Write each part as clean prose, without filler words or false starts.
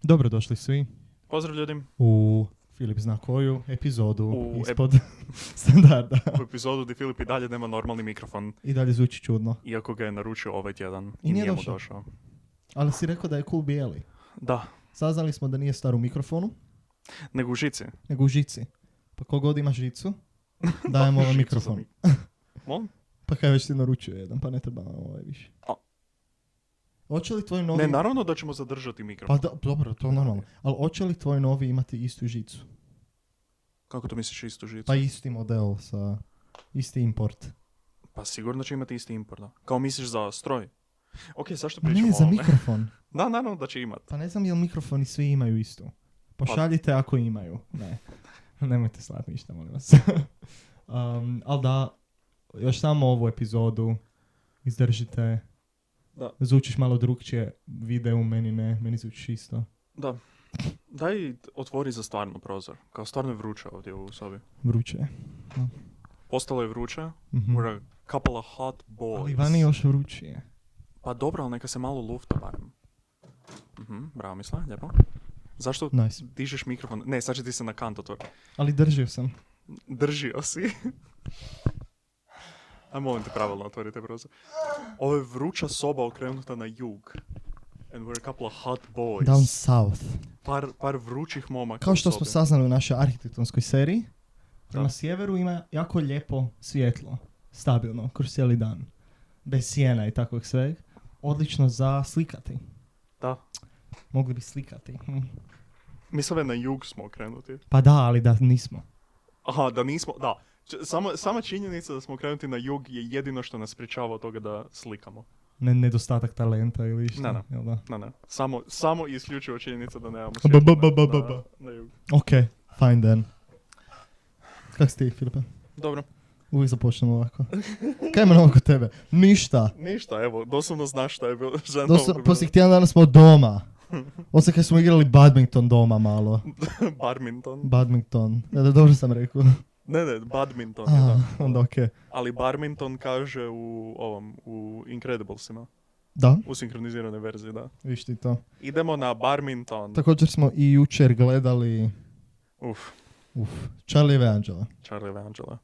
Dobrodošli svi Pozdrav ljudi. u Filip zna koju epizodu U ispod standarda. U epizodu gdje Filip i dalje nema normalni mikrofon, I dalje zvuči čudno. iako ga je naručio ovaj tjedan I i nije nije mu došao. došao. Ali si rekao da je cool bijeli. Da, Saznali smo da nije star u mikrofonu, nego u žici. nego u žici. Pa kogod ima žicu, dajemo ovaj Žicu mikrofon. za Molim? Pa kaj već ti naručio jedan, pa ne treba nam ovaj više. A. Hoće li tvoj novi... Ne, naravno da ćemo zadržati mikrofon. Pa dobro, to je normalno. Ali hoće li tvoj novi imati istu žicu? Kako to misliš istu žicu? Pa isti model sa isti import. Pa sigurno će imati isti import, da. Kao misliš za stroj? Ok, zašto Ma pričamo ne, o za ovome? mikrofon. Da, naravno da će imat. Pa ne znam jel mikrofoni svi imaju istu. Pošaljite ako imaju. Ne. Nemojte slati ništa, molim vas. Ali da, još samo ovu epizodu izdržite. Da. Zvučiš malo drugčije, video meni ne, meni zvučiš isto. Da. Daj otvori za stvarno prozor. Kao stvarno je vruće ovdje u sobi. Vruće je. Postalo je vruće. Mhm. We're a couple of hot boys. Ali vani još vrućije. Pa dobro, ali neka se malo lufta barem. Bravo misla, lijepo. Zašto Nice. dižeš mikrofon? Ne, sad će ti se na kant otvori. Ali držio sam. Držio si. A molim te pravilno otvorite prozor. Ovo je vruća soba okrenuta na jug. And we're a couple of hot boys. Down south. Par vrućih momaka Kao u što smo sobi. saznali u našoj arhitektonskoj seriji, prema Da. sjeveru ima jako lijepo svjetlo. Stabilno, kroz cijeli dan. Bez sjena i takvog sveg. Odlično za slikati. Da. Mogli bi slikati. Mislim da na jug smo okrenuti. Pa da, ali da nismo. Aha, da nismo, da. Sama činjenica da smo okrenuti na jug je jedino što nas sprječava od toga da slikamo. Nedostatak talenta ili što. Ne. Jel da? Ne. Samo i isključivo činjenica da nemamo svjetlo na jug. Ok, fine then. Kak si ti, Filipe? Dobro. Uvijek započnemo ovako. Kaj ima novo kod tebe? Ništa. Ništa, evo, doslovno znaš šta je bilo. Poslije tjedan dana smo doma. Osim kad smo igrali badminton doma malo. Badminton. Badminton. Da, dobro sam rekao. Ne, badminton je da. Onda okej. Ali badminton kaže u Incrediblesima. Da, U sinkroniziranoj verziji, da. viš ti to. Idemo na badminton. Također smo i jučer gledali Uf, Charlie i Angela. Charlie Evangela.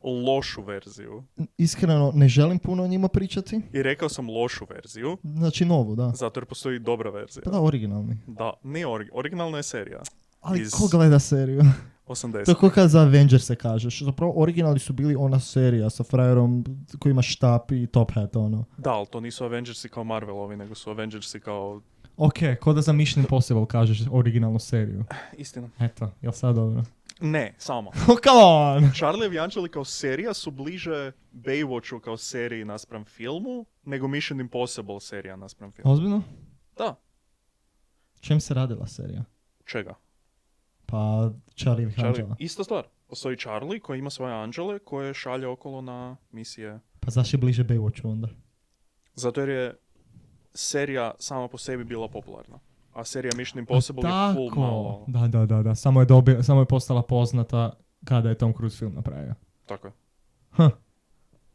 Lošu verziju. Iskreno, ne želim puno o njima pričati. I rekao sam lošu verziju, Znači novu, da. zato jer postoji dobra verzija. Pa da, originalni. Da, nije originalna je serija. Ali Iz ko gleda seriju? 80. To je ko kad za Avengers se kažeš. Zapravo originalni su bili ona serija sa frajerom koji ima štap i top hat, ono. Da, ali to nisu Avengersi kao Marvelovi, nego su Avengersi kao... Ok, ko da za Mission Impossible kažeš originalnu seriju. Istina. Eto, jel sad dobro? Ne, samo. Oh, come on! Charlie i Angela kao serija su bliže Baywatchu kao seriji naspram filmu, nego Mission Impossible serija naspram filmu. Ozbiljno? Da. Čem se radila serija? Čega? Pa Charlie i Charlie. Angela. Ista stvar. Postoji Charlie koji ima svoje anđele koje šalje okolo na misije. Pa zašto je bliže Baywatchu onda? Zato jer je serija sama po sebi bila popularna. A serija Mission Impossible je full malo... Da. Samo je postala poznata kada je Tom Cruise film napravio. Tako je.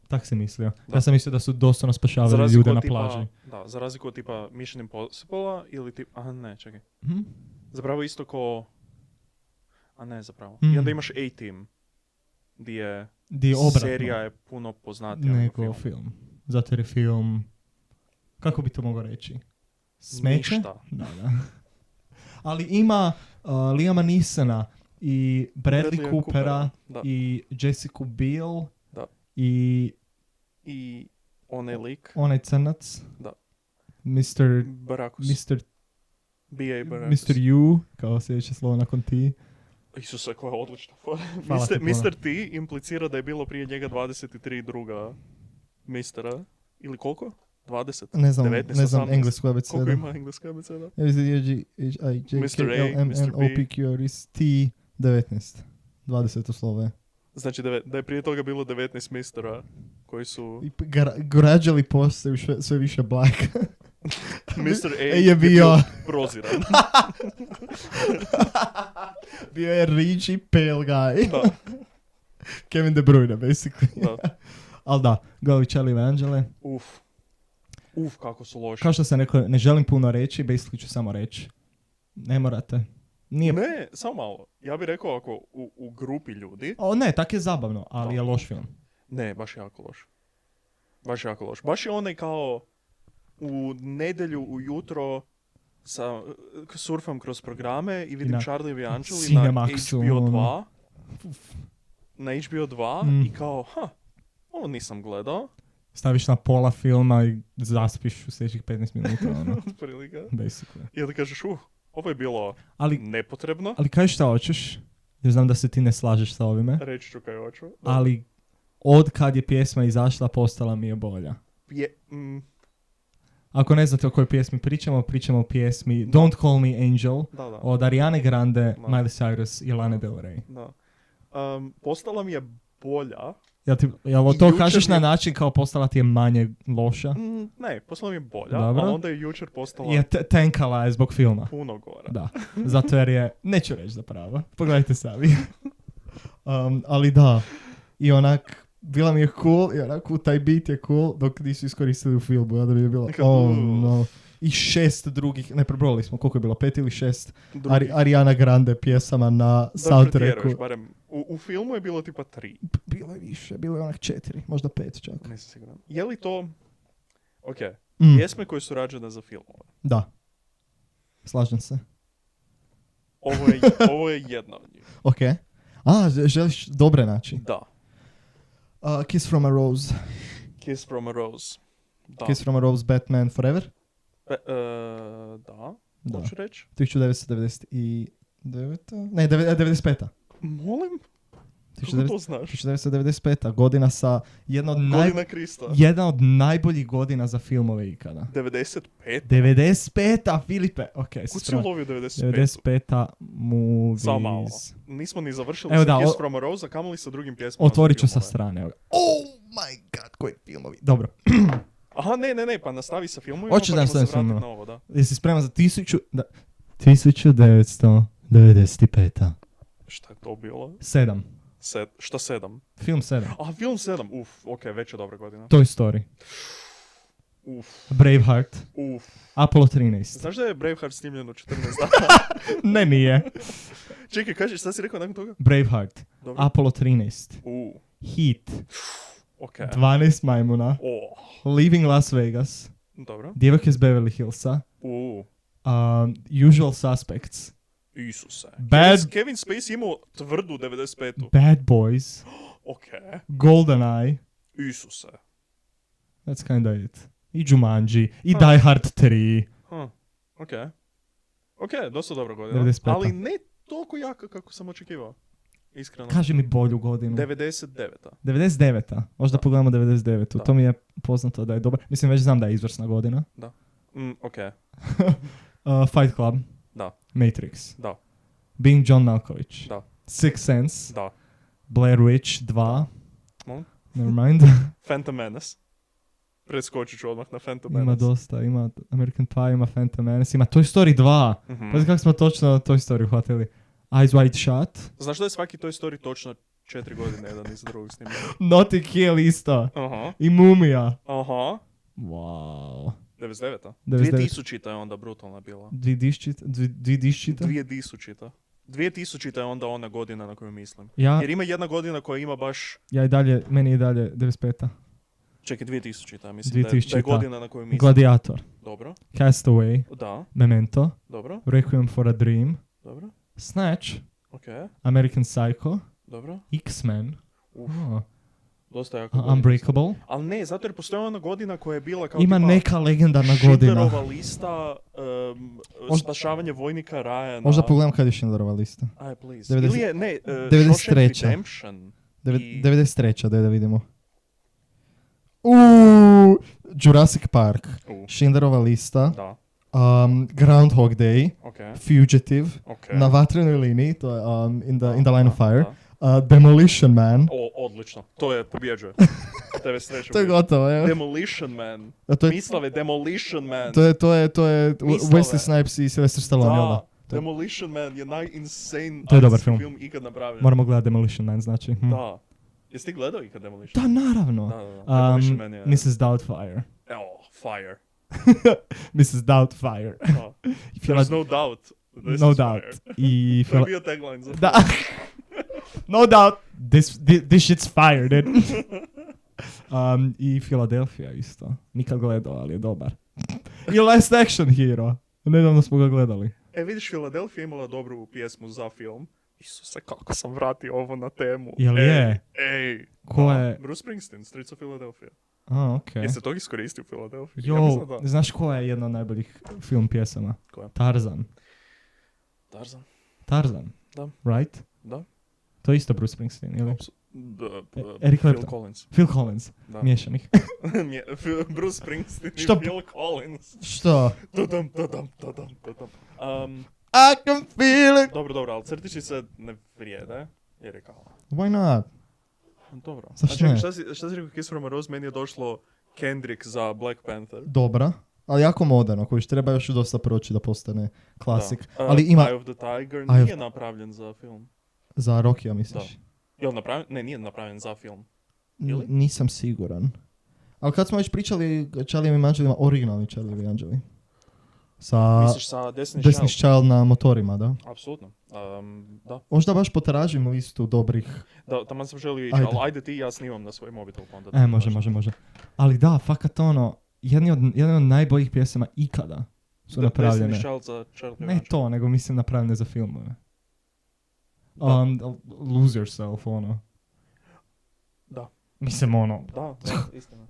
Tak si mislio. Da. Ja sam mislio da su doslovno Za spašavali razliku ljude od na tipa, plaži. Da, za razliku od tipa Mission Impossible ili tipa... Aha, ne, čekaj. Hm? Zapravo isto ko... A ne, zapravo. Mm. I onda imaš A-Team. Gdje Di je obratno. serija je puno poznatija nego film. Zato jer je film... Kako bi to mogao reći? Smeće? Ništa. Da. Ali ima Liama Neesona i Bradley Coopera Da. i Jessica Biel Da. i I onaj lik. onaj crnac. Da. Mr. Barakus. B.A. Barakus. Mr. U, kao sljedeće slovo nakon ti. Isuse, koja je odlična. Hvala ti puno. Mr. T implicira da je bilo prije njega 23 druga mistera. Ili koliko? 20? Ne znam, 19, ne znam 18? englesku abecedu. Koliko ima engleska abeceda? Mr. A, Mr. B. O, P, Q, R, S, T, 19. 20 slovo je. Znači da je prije toga bilo 19 mistera koji su... I gradually postaju sve više black. Mr. A je bio proziran. bio je rich pale guy. Da. Kevin De Bruyne, basically. Da. Ali da, gledali Charlie i Angela. Uf, kako su loši. Kao što sam rekao, ne želim puno reći, basically ću samo reći. Ne morate. Nije... Ne, samo malo. Ja bih rekao ako u grupi ljudi... O ne, tak je zabavno, ali je loš film. Ne, baš jako loš. Baš jako loš. Baš je onaj kao u nedjelju ujutro surfam kroz programe i vidim Charlie i Angeli na Cinemaxu, HBO 2. ono. Na HBO 2 i kao, ovo nisam gledao. Staviš na pola filma i zaspiš u sljedećih 15 minuta, ono. Prilika. Basically. I onda kažeš, ovo je bilo Ali, nepotrebno. ali kaj šta hoćeš? Jer znam da se ti ne slažeš sa ovime. Reći ću kaj hoću. Ali od kad je pjesma izašla, postala mi je bolja. Ako ne znate o kojoj pjesmi pričamo o pjesmi Don't Call Me Angel od Ariane Grande, Miley Cyrus i Lana Del Rey. Da. Postala mi je bolja. Jel to kažeš na način kao postala ti je manje loša? Ne, postala mi je bolja, dobro. a onda je jučer postala... Je tankala je zbog filma. Puno gore. Da, zato jer je, neću reći zapravo, pogledajte sami. Ali da, i onak, bila mi je cool, i onako taj beat je cool, dok nisu iskoristili u filmu, ja da bi je bilo, no. I 6 drugih, ne prebrojali smo, koliko je bilo, 5 ili 6 Ariana Grande pjesama na soundtracku. Barem, u filmu je bilo tipa 3. Bilo je više, bilo je onak 4, možda 5 čak. Nisam siguran. Je li to, pjesme koje su rađene za filmove? Da. Slažem se. Ovo je jedna od njih. Ok. Želiš dobre naći? Da. Kiss from a Rose. Kiss from a Rose. Da. Kiss from a Rose, Batman Forever? Da. Hoću reći? 1999. Ne, 95. Molim? Kako to znaš? 1995. Godina sa jedna od najboljih godina za filmove ikada. 95. 95. Filipe. Kud si ulovio 95? 95. movies. Samo malo. Nismo ni završili sa Kiss from a Rose, a kamoli sa drugim pjesmama. Otvorit ću sa strane. Oh my god, koji filmovi. Dobro. Aha, ne, pa nastavi sa filmovima, Hoću pa ćemo se vratiti na ovo, da. Jesi spreman za 1995. Šta je to bilo? 7. Šta 7? Film 7. A, film 7. Ok, već je dobra godina. Toy Story. Braveheart. Apollo 13. Znaš da je Braveheart snimljen u 14 dana? Ne, nije. Čekaj, kaži, šta si rekao nakon toga? Braveheart. Dobro. Apollo 13. Heat. Okay. 12 majmuna. Leaving Las Vegas. Dobro. Djevojke iz Beverly Hillsa. Usual Suspects. Isuse. Kevin Spacey imao tvrdu 95. Bad Boys. GoldenEye. Isuse. That's kinda it. I Jumanji. I Die Hard 3. Ok, dosta dobra godina. 95. Ali ne toliko jaka kako sam očekivao. Iskreno. Kaži mi bolju godinu. 99. 99. Možda pogledamo 99. Da. To mi je poznato da je dobro. Mislim, već znam da je izvrsna godina. Da. Ok. Fight Club. Da. Matrix. Da. Being John Malkovich. Da. Sixth Sense. Da. Blair Witch 2. Molim? Nevermind. Phantom Menace. Preskočit ću odmah na Phantom Menace. Ima dosta. Ima American Pie, ima Phantom Menace, ima Toy Story 2. Mm-hmm. Pa kako smo točno Toy Story uhvatili. Eyes Wide Shut. Znaš da je svaki Toy Story točno 4 godine jedan iz drugog snimljen? Notting Hill isto. Aha. I Mumija. Aha. Wow. 99. 2000 je onda brutalna bila. 2000. 2000 je onda ona godina na koju mislim. Jer ima jedna godina koja ima baš... Meni je dalje 95. Čekaj, 2000, mislim 2000, da je godina na koju mislim. Gladiator. Dobro. Castaway. Da. Memento. Dobro. Requiem for a Dream. Dobro. Snatch. Ok. American Psycho. Dobro. X-Men. Dosta jako godina. Unbreakable. Ali ne, zato jer postoje ona godina koja je bila kao ima tipa neka legendarna godina. Schindlerova lista, spašavanje vojnika Ryana. Možda pogledam kad je Schindlerova lista. Aj, please. Ili je, ne, 93. Redemption. 93. Da vidimo. Jurassic Park. Schindlerova lista. Da. Groundhog Day. Okay. Fugitive. Okay. Na vatrenoj liniji, to je in the line of fire. Da. Demolition Man. Odlično. To je pobjeđuje. To je gotovo, evo. Demolition Man. Mislave Demolition Man. To je Wesley Snipes i Sylvester Stallone, jel da? Demolition Man je najinsane to je dobar film ikad napravljen. Moramo gledati Demolition Man, znači. Da. Jesi ti gledao ikad Demolition Man? Da, naravno. Da. Demolition Man je... Mrs. Doubtfire. Fire. Mrs. Doubtfire. There's no doubt This No is doubt. fire. I To je bio tagline za Da. No doubt. This shit's fire, dude. I Philadelphia isto. Nikad gledao, ali je dobar. I Last Action Hero. Nedavno smo ga gledali. Vidiš, Philadelphia je imala dobru pjesmu za film. Isuse, kako sam vratio ovo na temu. Jel je? Ej. Ko je? Bruce Springsteen, Streets of Philadelphia. A, okej. Jeste tog iskoristio u Philadelphia? Jo, Ja mislim da. znaš koja je jedna od najboljih film pjesama? Koja? Tarzan. Tarzan. Da. Right? Da. To je isto Bruce Springsteen, ili? Phil Eric Clapton. Collins. Phil Collins. Da. Miješanih. Bruce Springsteen Što? i Phil Collins. Što? Tadam. I can feel it. Dobro, ali crtičice ne vrijede, jer je kao... Why not? Dobro. Zašto A ne? čekaj, šta si rekao Kiss from a Rose? Meni je došlo Kendrick za Black Panther. Dobra. Ali jako moderno, koji treba još dosta proći da postane klasik. Da. Ali ima... Eye of the Tiger Eye of- nije napravljen za film. Za Rockija, misliš? Jel napravljen? Ne, nije napravljen za film. Ili? Nisam siguran. Ali kad smo već pričali Charlie'evim anđelima, originalni Charlie'evi anđeli. Sa Misliš sa Destiny's Destiny's Child? Child na motorima, da? Apsolutno. Da. Možda baš potražim listu dobrih. Da, tamo sam želio ići, Ajde. ali ajde ti, ja snimam na svoj mobitel. Pa onda Može. Ali da, fakat ono, jedan od najboljih pjesama ikada su napravljene. Destiny's Child za Charlie'evi Ne to, nego mislim napravljene za filmove. Da. Lose Yourself, ono. Da. Mislim, ono. Da, istina.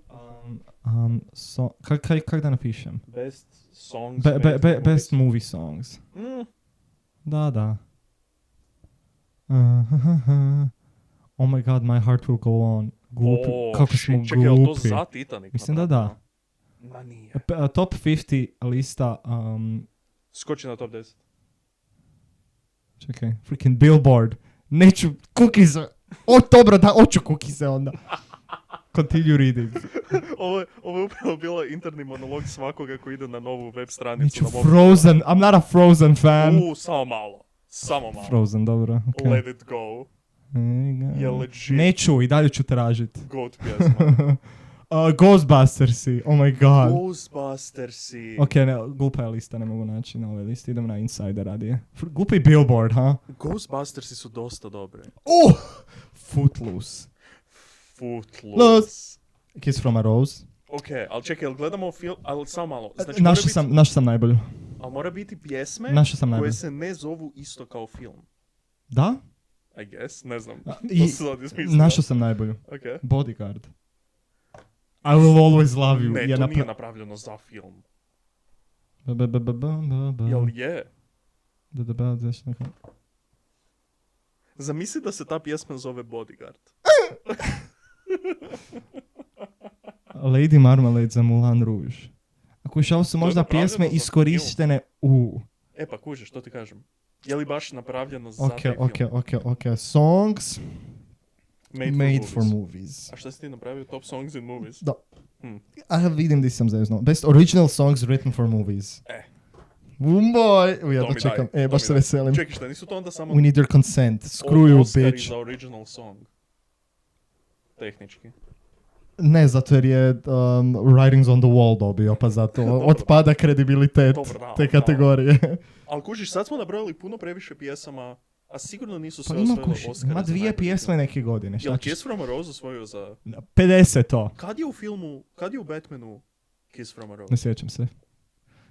Kak da napišem? Best songs. Best movie songs. Da. Oh my god, my heart will go on. Glupi, kako smo glupi. Čekaj, je to za Titanic? Mislim da da. Ma nije. Top 50 lista, Skoči na top 10. čekaj, freaking Billboard. Neću cookies. Dobro, da, hoću cookies onda. Continue reading. Ovo je upravo bila interni monolog svakoga koji ide na novu web stranicu. Neću na mobilu. Frozen, I'm not a Frozen fan. Samo malo. Frozen, dobro. Okay. Let it go. Je legit. Neću, i dalje ću tražit. Goat pjesma. Ghostbustersi, oh my god. Ghostbustersi. Ok, ne, glupa je lista, ne mogu naći na ovoj listi, idem na Insider radije. Glupi Billboard, ha? Ghostbustersi su dosta dobri. Footloose. Footloose. Kiss from a Rose. Ok, ali čekaj, jel gledamo film, ali samo malo. Znači, Našao sam najbolju. Ali mora biti pjesme Našao sam najbolju. koje se ne zovu isto kao film. Da? I guess, ne znam. I To se sad izmislio. našao sam najbolju. Ok. Bodyguard. I will always love you. Ne, to nije napravljeno za film. Jel je? Zamisli da se ta pjesma zove Bodyguard. Lady Marmalade za Moulin Rouge. Ako još ovo su možda napravljeno pjesme za iskorištene u... E pa kužiš, što ti kažem? Je li baš napravljeno za taj film? Ok. Songs made for movies. movies. A šta si ti napravio? Top songs in movies? Da. Vidim di sam zezno. Best original songs written for movies. Boy! Jedno čekam. Baš se veselim. Čekaj, šta nisu to onda samo... We need your consent. Screw you, Oscari bitch. za original song. Tehnički. Ne, zato jer je Writings on the Wall dobio, pa zato otpada kredibilitet te kategorije. Ali kužiš, sad smo nabrojali puno previše pjesama, a sigurno nisu Pa sve ima osvojile kuši, Oscara. ima za dvije najbolji pjesme film. neke godine. Jel Kiss from a Rose osvojio za... 50 to. Kad je u Batmanu Kiss from a Rose? Ne sjećam se.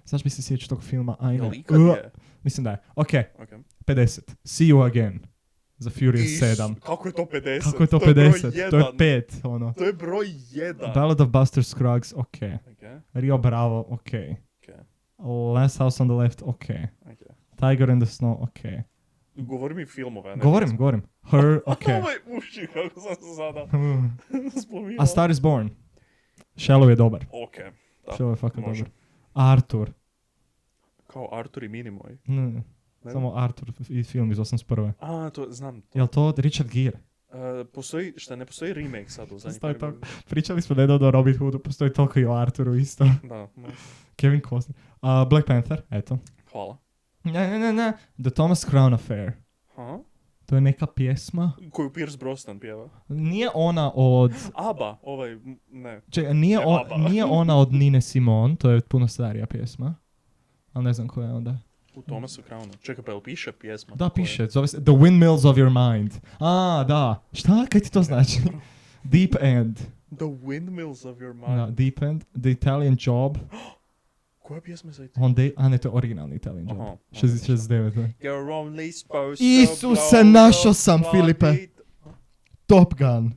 Znaš bi se sjećao tog filma? Jel ikad je? Mislim da je. Ok, Okay. 50. See you again. Za Furious 7. Kako je to 50? Kako je to broj 50? jedan. To je 5, ono. To je broj 1. Ballad of Buster Scruggs, ok. Okay. Rio Bravo, ok. Okay. Last House on the Left, ok. Okay. Tiger in the Snow, ok. Govori mi filmove, a ne Govorim. Her, ok. Ovaj uši, kako sam se sada spominao. A Star is Born. Shallow je dobar. Ok, da, Shallow je fakat može. dobar. Arthur. Kao Artur i Minimoy. Ne. Samo Arthur i film iz 81. A, to znam. Jel to Richard Gere? Ne postoji remake sad u zadnjih Postoji par to. godina. Pričali smo nedavno o Robin Hoodu, postoji toliko i o Arthuru isto. Da, Kevin Costner. Black Panther, eto. hvala. Ne. The Thomas Crown Affair. Ha? To je neka pjesma. Koju Pierce Brosnan pjeva. Nije ona od... ABBA, ne. Čekaj, Ne, ABBA. nije ona od Nine Simone, to je puno starija pjesma. Ali ne znam koja je onda. U Thomasu Crownu. Čekaj, pa jel piše pjesma? Da, piše, zove se The Windmills of Your Mind. Da. Šta? Kaj ti to znači? Deep End. The Windmills of Your Mind. Da, Deep End. The Italian Job. Koja pjesma je za it? Ne, to je originalni Italian Job. Aha. 69. ne. You're only supposed Isuse, to blow našao your sam, trumpet. Filipe. Top Gun.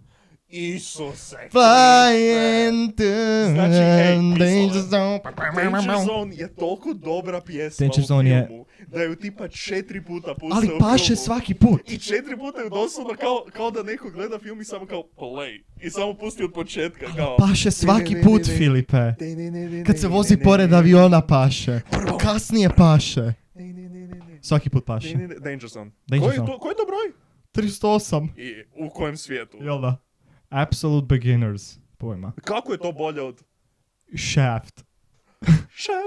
Isuse. Flying to Znači, hej, Danger Isole. Zone. Danger Zone je toliko dobra pjesma Danger u Zone je- filmu, da ju tipa 4 puta puste Ali u paše filmu. svaki put. I 4 puta je doslovno kao da neko gleda film i samo kao play. I samo pusti od početka kao... Paše svaki ne, put, ne, ne. Filipe. Ne, ne, ne, ne, Kad se ne, vozi ne, pored ne, aviona paše. Prvo. Kasnije paše. Ne, ne, ne, ne, ne. Svaki put paše. Ne, ne, ne, Danger Zone. Danger Koji je Zone. to broj? 308. I u kojem svijetu? Jel da? Absolute Beginners. Pojma. Kako je to bolje od... Shaft.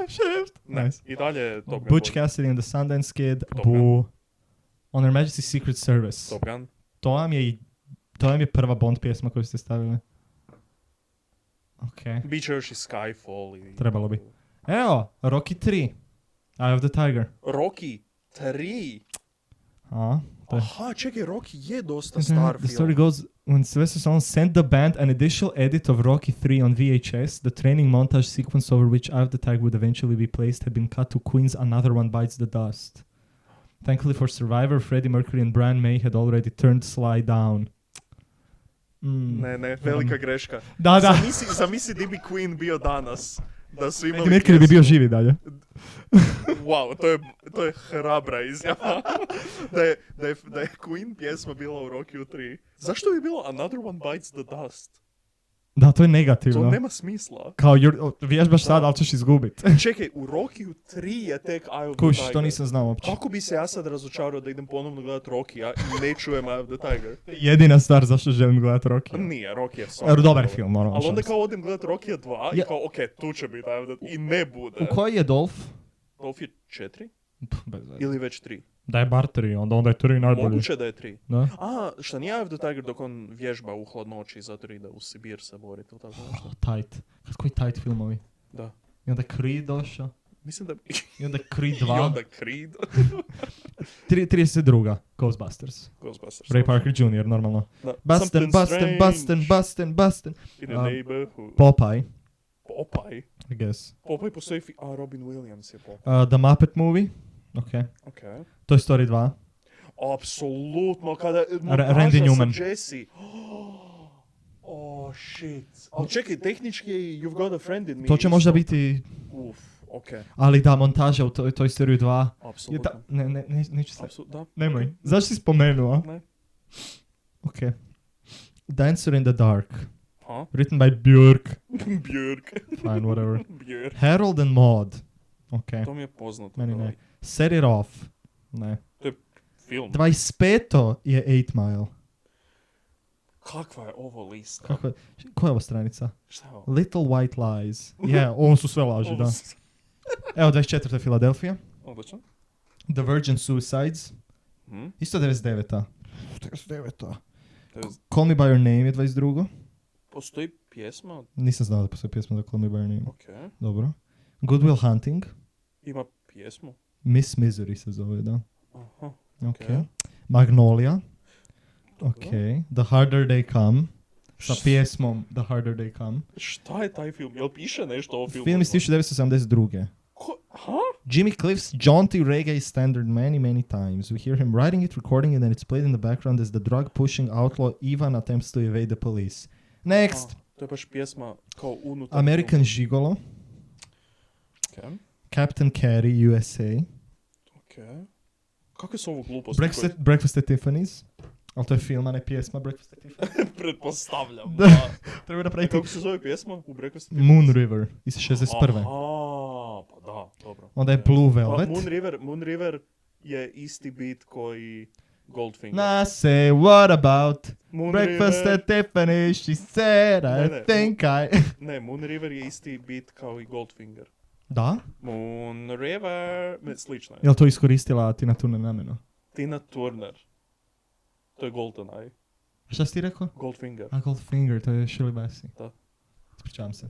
Shaft? Ne, Nice. i dalje je Top Gun. Butch bolje. Cassidy and the Sundance Kid. Top Gun. Boo. On Her Majesty's Secret Service. Top Gun. To vam je prva Bond pjesma koju ste stavili. Ok. Biće još i Skyfall i... Trebalo bi. Evo, Rocky 3. Eye of the Tiger. Rocky 3. A, to je. Aha, čekaj, Rocky je dosta star The film. story goes when Sylvester Stallone sent the band an initial edit of Rocky 3 on VHS. The training montage sequence over which Eye of the Tiger would eventually be placed had been cut to Queen's Another One Bites the Dust. Thankfully for Survivor, Freddie Mercury and Brian May had already turned Sly down. Ne, velika greška. Da. Zamisli di bi Queen bio danas. Da su imali Freddie Mercury bi bio živi dalje. Wow, to je hrabra izjava. da je Queen pjesma bila u Rocky 3. Zašto bi bilo Another One Bites the Dust? Da, to je To negativno. nema smisla. Kao, vježbaš sad, ali ćeš izgubit. Čekaj, u Rocky 3 je tek Eye of the Kuš, Tiger. to nisam znao uopće. Kako bi se ja sad razočarao da idem ponovno gledat Rocky, i ne čujem Eye of the Tiger? Jedina stvar zašto želim gledat Rocky. Nije, Rocky je stvarno Dobar film, normalno. Ali onda šans. kao odem gledat Rocky 2 i Ja. kao, okej, tu će biti Eye of the... I ne bude. U koji je Dolph? Dolph je 4? Bez veze. Ili već 3? Da je bar 3, onda je 3 najbolji. Moguće da je 3. Da? A, šta nije Eye of the Tiger dok on vježba u hladnoći zato jer ide u Sibir se boriti ili tako nešto? Tight. Koji tight filmovi? Da. I onda Creed došao. Mislim da... I onda Creed I 2. onda Creed. 32. Ghostbusters. Ghostbusters. Ray Parker Jr. normalno. Da. Bustin', Something bustin', strange bustin'. in the Um, neighborhood. Popeye, Popeye. I guess. Popeye postoji Robin Williams je Popeye. The Muppet Movie. Ok. Okej. Toy Story 2. Apsolutno, kada... Randy Newman. Sa Jesse. Oh, shit. Ali čekaj, tehnički You've Got a Friend in Me. To će možda biti... Okej. Ali da, montaža u Toy Story 2. Apsolutno. Neću se... Da. Nemoj. Zašto si spomenuo? Ne. Ok. Dancer in the Dark. Ha? Written by Björk. Björk. Fine, whatever. Björk. Harold and Maude. Ok. To mi je poznato. Meni ne. ovaj. Set It Off. Ne. Film. 25. je 8 Mile. Kakva je ovo lista? Koja je ovo stranica? Šta je ovo? Little White Lies. Ovo su sve laži, da. Evo, 24. Filadelfija. Odlično. The Virgin Suicides. Hm? Isto 99. 99. To je- Call Me By Your Name je 22. Postoji pjesma? Nisam znao da postoji pjesma za Call Me By Your Name. Okej. Dobro. Good Will Hunting. Ima pjesmu? Miss Misery se zove, da. Aha. Ok. Okej. Magnolia. Dobro. Ok. The Harder They Come. Sa pjesmom The Harder They Come. Šta je taj film? Jel piše nešto o filmu? Film iz 1972. Ha? Jimmy Cliff's jaunty reggae standard many times. We hear him writing it, recording it, and it's played in the background as the drug-pushing outlaw Ivan attempts to evade the police. Next! To je baš pjesma kao unutar. American Gigolo. Okej. Captain Carey, USA. Okej. Kakve su ovo gluposti? Breakfast at Tiffany's. Ali to je film, a ne pjesma Breakfast at Tiffany's. Pretpostavljam. Da. Da. Treba E, napraviti kako se zove pjesma u Breakfast? Moon River iz 61. Aha, pa da, dobro. Onda je Blue Velvet. Pa Moon River je isti beat koji Goldfinger. Now say what about Moon breakfast River, at Tiffany's? She said I Ne. think I... Ne, Moon River je isti beat kao i Goldfinger. Da? Moon River, slično je. Jel to iskoristila Tina Turner namjeno? Tina Turner. To je GoldenEye. Šta si ti rekao? Goldfinger. A Goldfinger, to je Shirley Bassey. Da. Ispričavam se.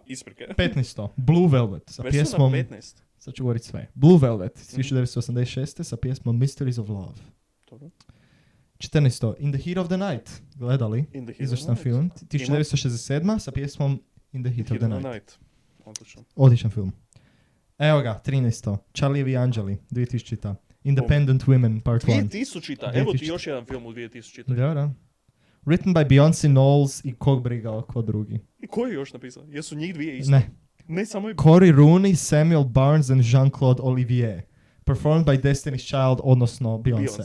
Isprike. 15. Blue Velvet sa Već su na pjesmom 15. Sad ću govoriti sve. Blue Velvet, 1986. sa pjesmom Mysteries of Love. Dobro. 14. In the Heat of the Night, gledali? In the Heat of the Izvrstan Night. film. 1967. sa pjesmom In the Heat of the Night. Odlično. Odličan film. Evo ga, 13. Charlie and the Angeli, 2000. Independent Women, part 1. 2000-ta. Evo ti još jedan film u 2000-ta. Da. Written by Beyoncé Knowles i kog briga ko drugi. I ko je još napisao? Jesu njih dvije isto? Ne. Ne, samo je... Corey Rooney, Samuel Barnes and Jean-Claude Olivier. Performed by Destiny's Child, odnosno Beyoncé.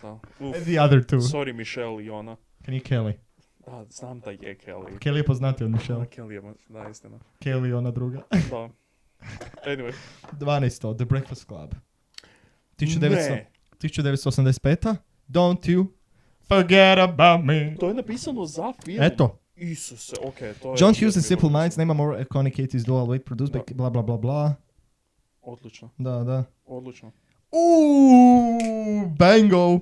Da. And the other two. Sorry, Michelle i ona. Can you Kelly? Da, znam da je Kelly. Kelly je poznati od Michelle. Kelly je, da, istina. Kelly ona druga. Da. Anyway. 12. The Breakfast Club. Ne. 1985. Don't you forget about me. To je napisano za film. Eto. Isuse, okej. To je... John Hughes and Simple Minds, nema more iconic 80s dual weight produced by bla bla bla bla. Odlično. Da. Odlično. Bango.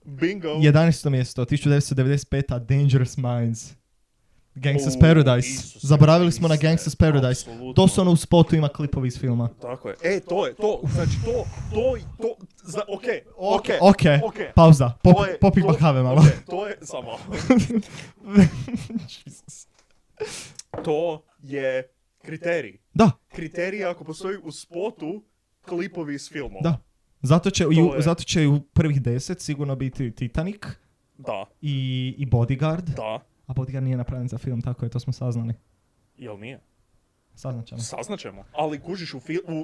Bingo. 11. mjesto, 1995. Dangerous Minds. Gangsta's Paradise. Isuse, Zaboravili smo na Gangsta's Paradise. Apsolutno. Doslovno u spotu ima klipovi iz filma. Tako je. Znači okej. Pauza. To je- Popi to- bakave malo. okej, to je, samo. To je kriterij. Da, Kriterij ako postoji u spotu klipovi iz filmova. da. Zato će i u prvih 10 sigurno biti Titanic Da, i Bodyguard. da. A Bodyguard nije napravljen za film, tako je, to smo saznali. Jel nije? Saznaćemo. Saznaćemo. Ali kužiš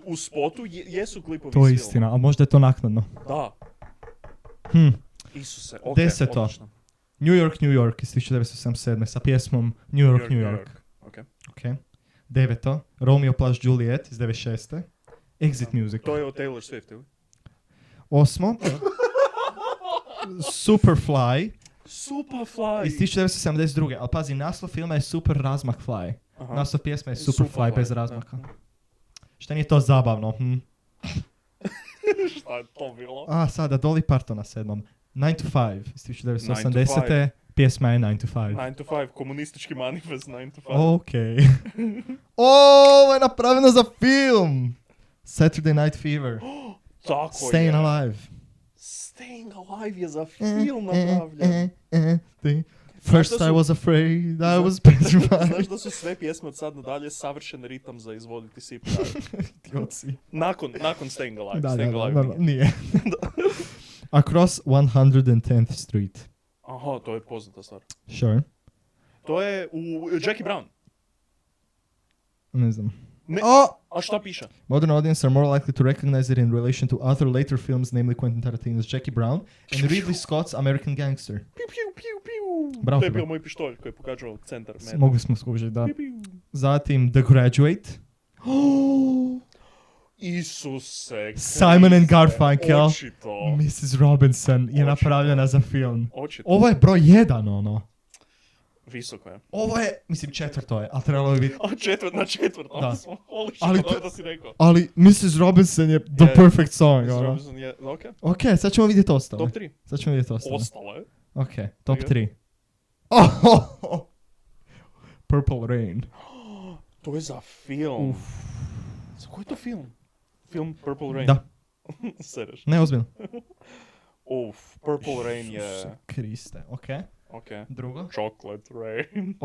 u spotu jesu klipovi To je iz filma. istina, a možda je to naknadno. Da. Hm. Isuse, okej. 10. Odlično. New York iz 1977. sa pjesmom New York. Okej. Ok. 9. Romeo plus Juliet iz 96. Exit Music. To je od Taylor Swift, ili? 8. Superfly Superfly. iz 1972. Ali pazi, naslov filma je Super razmak Fly. Aha. Naslov pjesme je Superfly bez da. razmaka. Šta nije to zabavno? Šta je to bilo? A, sada Dolly Parton na 7. 9 to 5 iz 1980. 5. Pjesma je 9 to 5. 9 to 5, komunistički manifest 9 to 5. Ok. Ovo je napravljeno za film! Saturday Night Fever. Tako Staying je. Alive. Staying Alive je za film napravljen. First I was afraid, I was petrified. Znaš da su sve pjesme od sad nadalje savršen ritam za izvoditi CPR. Idioci. Nakon Staying Alive. Da, Staying Alive nije. nije. Across 110th Street. Aha, to je poznata stvar. Sure. To je u Jackie Brown. Ne znam. Ne. Oh! A šta piše? Modern audience are more likely to recognize it in relation to other later films, namely Quentin Tarantino's Jackie Brown and Ridley Scott's American Gangster. Piu, piu, piu, piu. Bravo, To je bro. bio moj pištolj koji je pokazao centar meta. Mogli smo skužiti, da. Piu, piu. Zatim The Graduate. Isuse. Simon and Kriste, Garfunkel. Očito. Mrs. Robinson je Očito. napravljena za film. Očito. Ovo je broj 1, ono. Visoko je. Ovo je, mislim, četvrto je, ali trebalo bi biti. A četvrtom Da. smo. Holy shit, Ali dobro to- da si rekao. Ali Mrs. Robinson je the Je. perfect song, Mrs. ono. Robinson je, ok. Ok, sad ćemo vidjeti ostale. Top 3. Sad ćemo vidjeti ostale. Ostalo je. Ok, top Ok. 3. Oh, Purple Rain. To je za film. Za koji je to film? Film Purple Rain? Da, Sereš. ne ozbiljno. Purple Rain je... Isuse Kriste, ok. Ok. Drugo. Chocolate Rain.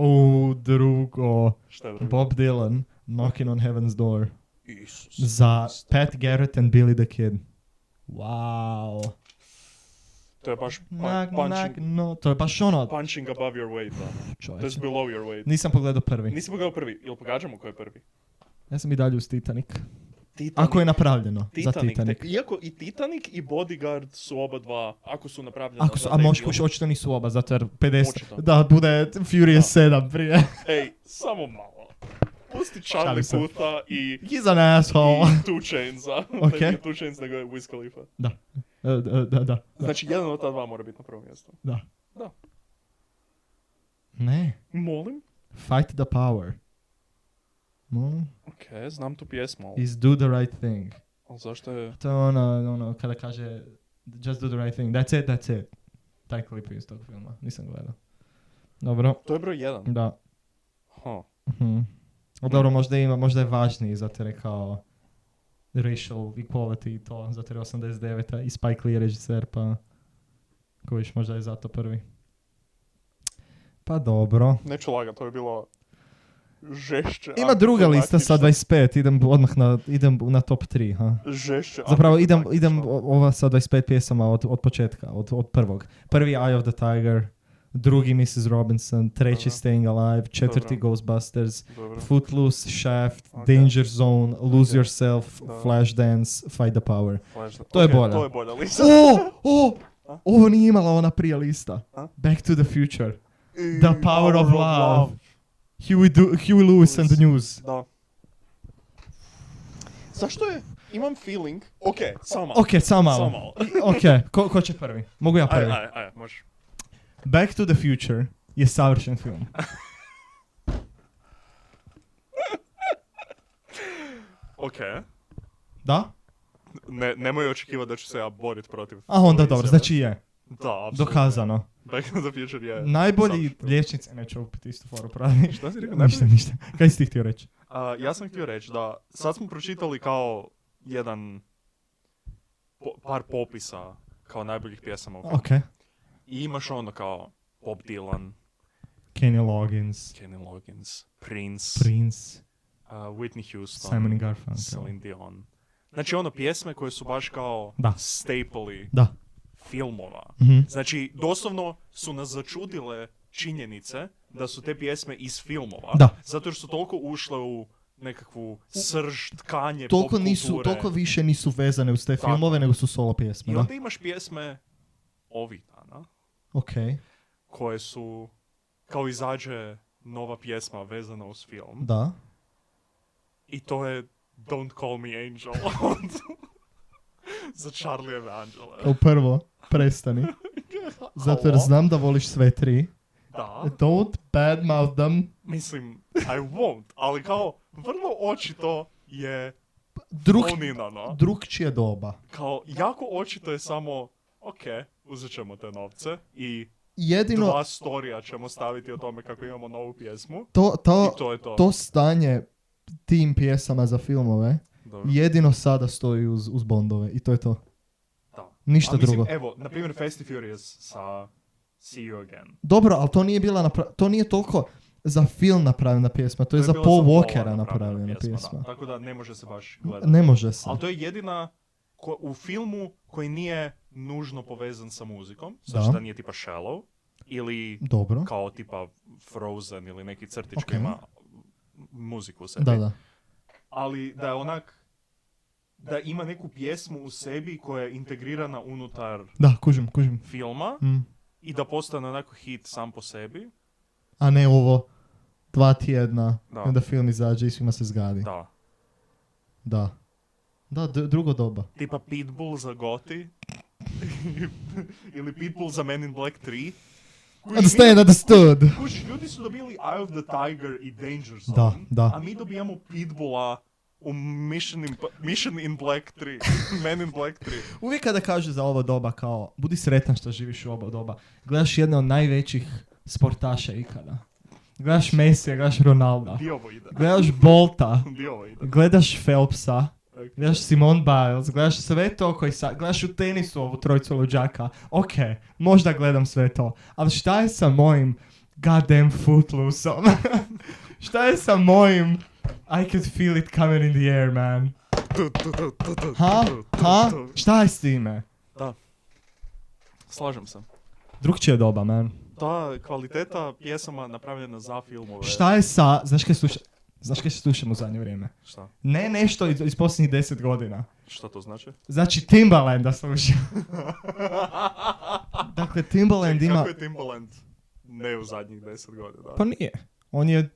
Drugo. Šta je drugo? Bob Dylan, Knocking on Heaven's Door. Isus. Za Pat Garrett and Billy the Kid. Wow. To je baš No, to je baš ono, punching above your weight, da. To je čovječe. below your weight. Nisam pogledao prvi. Nisi pogledao prvi, ili pogađamo ko je prvi? Ja sam i dalje uz Titanic. Titanic. Ako je napravljeno za Titanic. Titanic. Iako i Titanic i Bodyguard su oba dva, ako su napravljena Ako su, za a taj možeš film. kući, očito nisu oba, zato jer 50, Očito. da bude Furious 7 prije. Ej, samo malo. Pusti Charlie Šalim se. Puta i He's an asshole. i Two Chainsa. Ok. Ne, nije Two Chains, nego je Wiz Khalifa. Da. Znači, jedan od ta dva mora biti na prvom mjestu. Da. Da. Ne. Molim? Fight the power. Molim? Ok, znam tu pjesmu, ali Is do the right thing. zašto je... To je ono, kada kaže just do the right thing. That's it. Taj klip je iz tog filma. Nisam gledao. Dobro. To je broj jedan. Da. Huh. Mhm. Ali dobro, možda je važniji, zato je rekao racial equality i to, zato je 89. i Spike Lee je režiser, pa kojiš možda je zato prvi. Pa dobro. Neću lagat, to je bilo žešće. Ima druga lista sa 25, idem na top 3. Ha? Žešće. Zapravo idem ova sa 25 pjesama od početka, od prvog. Prvi Eye of the Tiger, drugi Mrs. Robinson, treći Dobro. Staying Alive, četvrti Dobro. Ghostbusters, Dobro. Footloose, Shaft, Ok. Danger Zone, Lose Ok. Yourself, Dobro. Flashdance, Fight the Power. To je Ok, bolja. To je bolja lista. A? Ovo nije imala ona prije lista. A? Back to the Future. The Power of Love. Huey Lewis and the News. Da. Zašto je? Imam feeling. Ok, samo malo. Ok, samo malo. Samo malo. Ok, ko će prvi? Mogu ja prvi. Aj, možeš. Back to the Future je savršen film. Ok. Da? Nemoj očekivati da ću se ja borit protiv. A onda tvoje dobro, izjave. znači je. Da, apsolutno. Dokazano. Back to the Future je... Najbolji savršen. liječnici, neću opet istu foru pravi. Šta si rekao? Ništa. Kaj si ti htio reći? Ja sam htio reći da sad smo pročitali kao jedan par popisa kao najboljih pjesama u filmu. Ok. I imaš ono kao Bob Dylan, Kenny Loggins, Kenny Loggins, Prince, Prince, Whitney Houston, Simon i Garfunkel. Celine Dion. Znači ono pjesme koje su baš kao Da. staple Da. filmova. Mhm. Znači doslovno su nas začudile činjenice da su te pjesme iz filmova. Da. Zato jer su toliko ušle u nekakvu srž, tkanje Toliko pop kulture. toliko više nisu vezane uz te Tako. filmove nego su solo pjesme. I Da? onda imaš pjesme ovih dana Ok. koje su kao izađe nova pjesma vezana uz film. Da. I to je Don't Call Me Angel za Charlie Evangela. Kao prvo, prestani. Zato jer Halo? znam da voliš sve tri. Da, Don't badmouth them. mislim, I won't, ali kao vrlo očito je oninano. Drugčije doba. Kao jako očito je samo, ok, uzet ćemo te novce i Jedino 2 storija ćemo staviti o tome kako imamo novu pjesmu. I to je to. to stanje tim pjesama za filmove Dobro. jedino sada stoji uz Bondove i to je to. Da. Ništa A mislim, drugo. evo, na primjer Fast and Furious sa See You Again. Dobro, ali to nije bila to nije toliko za film napravljena pjesma, to je za bila Paul za Paula Walkera napravljena pjesma. Da. Tako da ne može se baš gledati. Ne može se. Ali to je jedina u filmu koji nije nužno povezan sa muzikom. Da. Znači da nije tipa Shallow ili Dobro. kao tipa Frozen ili neki crtić Ok. koji ima muziku u sebi. Da. Ali da je onak da ima neku pjesmu u sebi koja je integrirana unutar Da, kužim. filma i da postane onako hit sam po sebi. A ne ovo 2 tjedna Da. i onda film izađe i svima se zgadi. Da. Da, drugo doba. Tipa Pitbull za Goti. Ili Pitbull za Men in Black 3. Understood. Kuš, ljudi su dobili Eye of the Tiger i Danger Zone. Da. A mi dobijamo Pitbulla u Mission in Black 3. Men in Black 3. Uvijek kada kaže za ovo doba kao, budi sretan što živiš u ovo doba, gledaš jedne od najvećih sportaša ikada. Gledaš Mesija, gledaš Ronalda, Di ovo ide? gledaš Bolta, Di ovo ide? gledaš Phelpsa, Ok. gledaš Simone Biles, gledaš sve to koji gledaš u tenisu ovu trojicu luđaka. Ok, možda gledam sve to, ali šta je sa mojim goddamn Footlooseom? Šta je sa mojim I could feel it coming in the air, man? Ha? Šta je s time? Da. Slažem se. Drugčija doba, man. Ta kvaliteta pjesama napravljena za filmove. Šta je sa... Znaš kaj slušam u zadnje vrijeme? Šta? Ne nešto iz posljednjih 10 godina. Šta to znači? Znači Timbalanda slušam. Dakle, Timbaland ima... Kako je Timbaland ne u zadnjih 10 godina? Pa nije. On je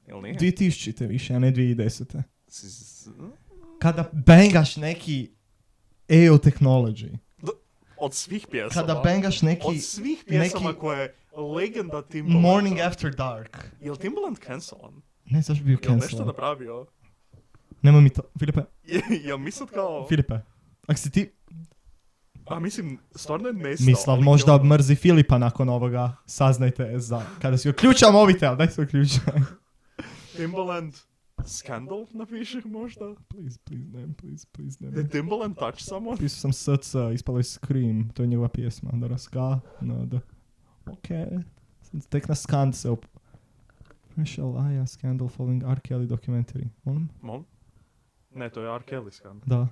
Jel nije? 2000-te više, a ne 2010. S- Kada bangaš neki EO technology. Od svih pjesama. Kada bangaš neki... Od svih pjesama neki- koje je legenda Timbalanda. Morning After Dark. Jel Timbaland cancelan? Ne, zašto bi bio Jel nešto cancel? napravio? Nemoj mi to... Filipe, Jel mi sad kao... Filipe. Ako si ti... A mislim, stvarno je nestao. Mislav ali možda ono- mrzi Filipa nakon ovoga. Saznajte kada si uključao mobitel. Daj se uključaj. Timbaland Scandal napiši možda. Please, ne. Did Timbaland touch someone? Pisao sam SC, ispalo je Scream, to je njegova pjesma. Da, ska, no, da. Ok, tek na Skand se Michelle Aya, Scandal following R. Kelly documentary. Molim? Ne, to je R. Kelly Scandal. Da.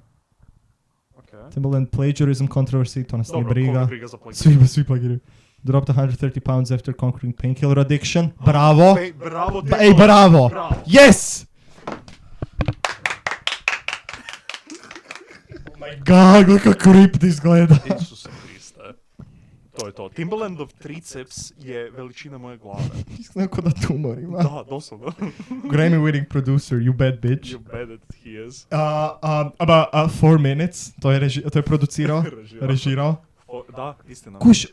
Okay. Timbaland plagiarism controversy, to nas nije Dobro, briga. koga briga za plagiarizam? Svi plagiraju. Dropped 130 pounds after conquering painkiller addiction. Bravo! Bravo, Ej, bravo! Bravo. Yes! Oh my god, kako creep izgleda. Isuse Kriste. To je to. Timbalandov triceps je veličina moje glave. Izgleda kao da tumor ima. Da, doslovno. Grammy winning producer, you bad bitch. You bet that he is. About 4 minutes, to je producirao, režirao. Da, istina. Kuš,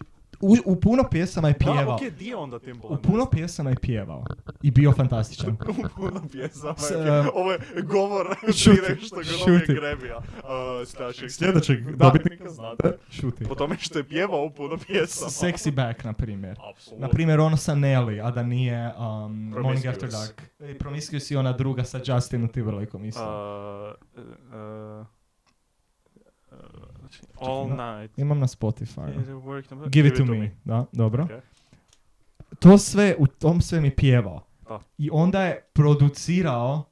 u puno pjesama je pjevao. Da, okej, di je onda Timbaland? U puno pjesama je pjevao. I bio fantastičan. U puno pjesama je ovo je govor šuti, prije što ga šuti. dobije Grammyja. Sljedećeg dobitnika znate. Šuti. Po tome što je pjevao u puno pjesama. Sexy Back, na primjer. Apsolutno. Na primjer, ono sa Nelly, a da nije Morning After Promiscuous. Dark. Promiscuous i ona druga sa Justinu Timberlakeom isto. Znači, All Night. Imam na Spotify. Is it work? Give it to me. Da, dobro. Okay. To sve, u tom sve mi pjevao. Da. I onda je producirao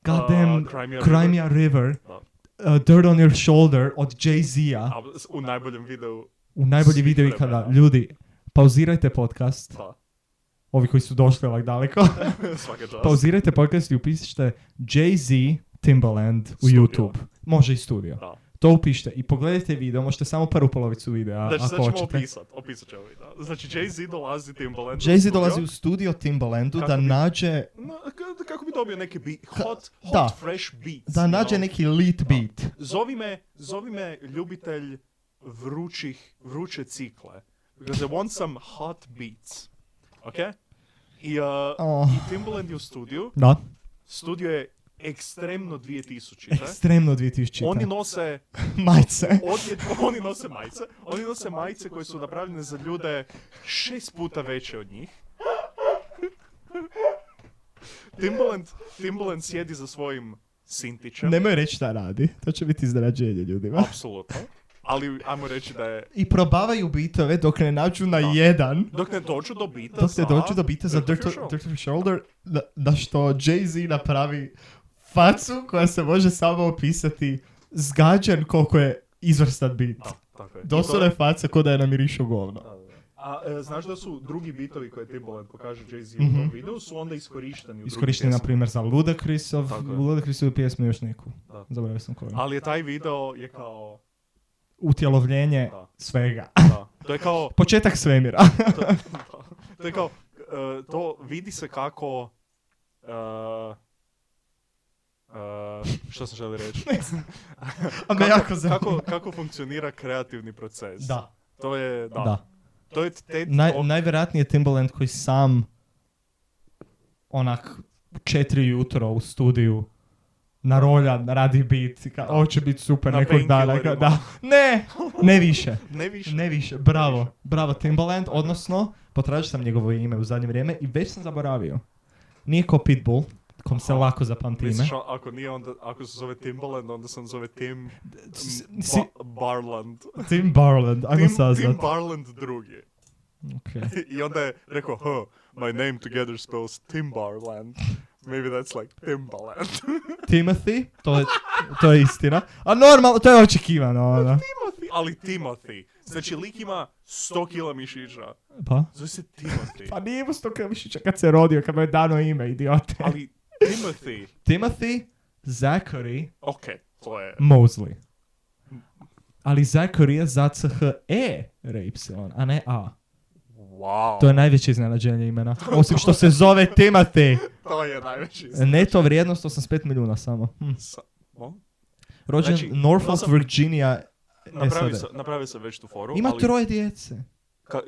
goddamn Crimea Crimea River, Da. Dirt on Your Shoulder od Jay-Z-a. A, u najboljem videu. U najbolji svih video vremena. ikada. Ljudi, pauzirajte podcast. Da. Ovi koji su došli ovak daleko. Svaka čast. Pauzirajte podcast i upišite Jay-Z Timbaland u Studio. YouTube. Može i studio. Da. To upišite i pogledajte video, možete samo prvu polovicu videa Znači, ako sad ćemo hoćete. opisat ćemo video. Znači, Jay-Z dolazi Timbalandu. Jay-Z dolazi u studio Timbalandu Kako da bi- nađe, No, kako bi dobio neki beat, hot, da. fresh beats. da you nađe know? neki lit beat. Zovi me ljubitelj vruće cikle. Because I want some hot beats. Ok? I Timbaland je u studiju. Da, Studio je ekstremno 2000. ekstremno 2000. Oni nose Majice. oni nose majice. Oni nose majice koje su napravljene za ljude 6 puta veće od njih. Timbaland sjedi za svojim sintićem. Nemoj reći šta radi, to će biti iznenađenje ljudima. Apsolutno. Ali ajmo reći da je... I probavaju bitove dok ne nađu na jedan. Dok ne dođu do bita Dok ne dođu do bita za Dirt on Your Shoulder, da što Jay-Z napravi facu koja se može samo opisati zgađen koliko je izvrstan bit. Da, tako je. Doslovno je faca ko da je namirišao govno. A znaš da su drugi bitovi koje Timbaland pokaže Jay-Z u tom videu su onda iskorišteni u Iskorišteni, na primjer, za Ludacrisov, Tako je. Ludacrisov pjesmu još neku. Da. Zaboravio sam koju. Ali je taj video je kao... Utjelovljenje Da. svega. Da. To je kao... Početak svemira. To je kao... to vidi se kako... što sam želi reći? A me jako zanima. kako funkcionira kreativni proces. Da. To je... Da. Da. To je Najvjerojatnije Timbaland koji sam onak 4 jutro u studiju narolja, radi beat, ovo će biti super Na nekog dana. painkillerima. Da. Ne više. Ne više. Bravo. Bravo Timbaland, odnosno potražio sam njegovo ime u zadnje vrijeme i već sam zaboravio. Nije ko Pitbull, kom se lako zapamti ime. Misliš, ako nije onda, ako se zove Timbaland, onda se on zove Tim Barland. Tim Barland, ajmo saznat. Tim Barland drugi. Okay. I onda je rekao, my name together spells Tim Barland. Maybe that's like Timbaland. Timothy, to je istina. A normalno, to je očekivano. Ono. Timothy, ali Timothy. Znači, lik ima 100 kila mišića. Pa? Zove se Timothy. Pa nije mu 100 kila mišića kad se rodio, kad mu je dano ime, idiote. Ali Timothy. Timothy Zachary Ok, to je... Mosley. Ali Zachary je Z-C-H-E R-Y, a ne A. Wow. To je najveće iznenađenje imena. Osim što se zove Timothy. To je najveći. Neto vrijednost 85 milijuna samo. Rođen Znači, Norfolk, Virginia, SAD. Napravi se već tu foru. Ima ali 3 djece.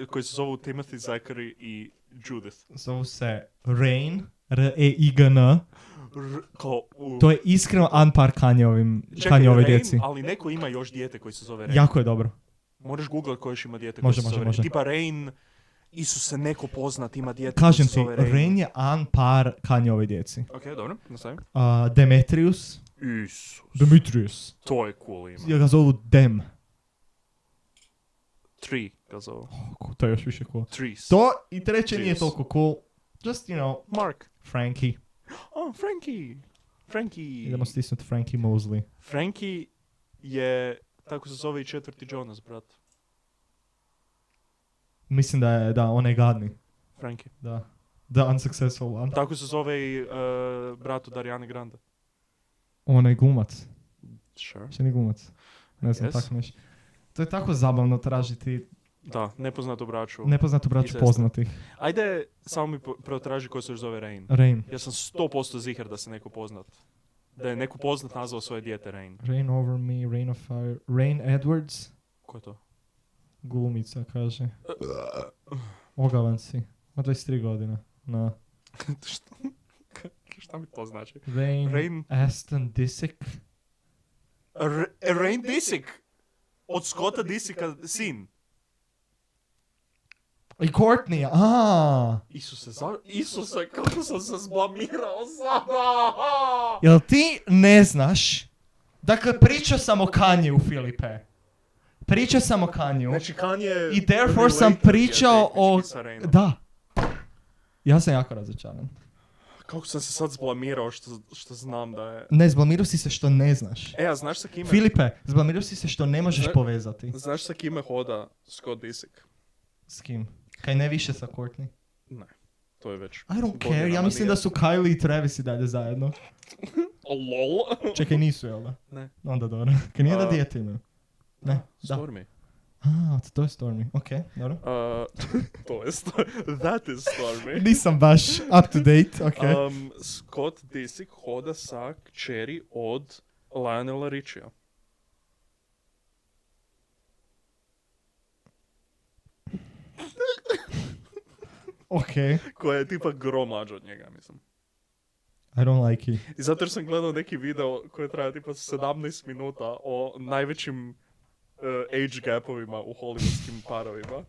koji se zovu Timothy, Zachary i Judith. Zovu se Rain, R-E-I-G-N. To je iskreno unpar Kanyeovoj djeci. Ali neko ima još dijete koji se zove Rain. Jako je dobro. Možeš googlat ko još ima dijete Može, koji se zove može. Rain. Tipa Rain Isuse, neko poznat ima dijete. Kažem koje se ti, zove Rain. Rain je an par Kanyeovoj djeci. Ok, dobro, nastavim. Demetrius. Isus. Demetrius. To je cool ime. Ja ga zovu Dem. Tree ga zovu. To je još više cool. Trees. To i treće nije Trees. toliko cool. Just, Mark. Frankie. Oh, Frankie. Idemo stisnuti Frankie Mosley. Frankie je, tako se zove i četvrti Jonas, brat. Mislim da, on je gadni. Frankie. Da. The unsuccessful one. Tako se zove i brat od Ariane Grande. On je glumac. Sure. Še nije glumac. Ne znam, Yes. tako nešto. To je tako zabavno tražiti Da, nepoznatu braću. nepoznatu I braću sestre. poznatih. Ajde, samo mi protraži ko se još zove Rain. Rain. Ja sam 100% ziher da se neko poznat. Da je neko poznat nazvao svoje dijete Rain. Rain over me, Rain of fire. Rain Edwards. Ko je to? Glumica, kaže. Ogavan si. Ima 23 godina. Na. Šta mi to znači? Rain Aston Disick. Rain Disick! Od Scotta Dissicka sin. I Courtney, Isuse, kako sam se zblamirao sada! Jel ti ne znaš? Dakle, pričao sam o Kanyeu, Filipe. Pričao sam o Kanyeu. Znači, Kanye... I therefore sam pričao o... sa Rainom. Da. Ja sam jako razočaran. Kako sam se sad zblamirao što znam da je... Ne, zblamirao si se što ne znaš. A znaš sa kime... Filipe, zblamirao si se što ne možeš povezati. Znaš sa kime hoda Scott Disick? S kim? Kaj ne više sa Courtney? Ne, to je već... I don't care, godinama ja mislim nije. da su Kylie i Travis i dalje zajedno. Lol. Čekaj, nisu, jel da? Ne. Onda dobro. Kaj nije da A, dijete imaju? Ne, da. Stormy. To je Stormy, okej, dobro. To je That is Stormy. Nisam baš up to date, okej. Scott Disick hoda sa kćeri od Lionela Richija. Okej. Koja je tipa gro mlađa od njega, mislim. I don't like it. I zato jer sam gledao neki video koji traje tipa 17 minuta o najvećim age gapovima u hollywoodskim parovima.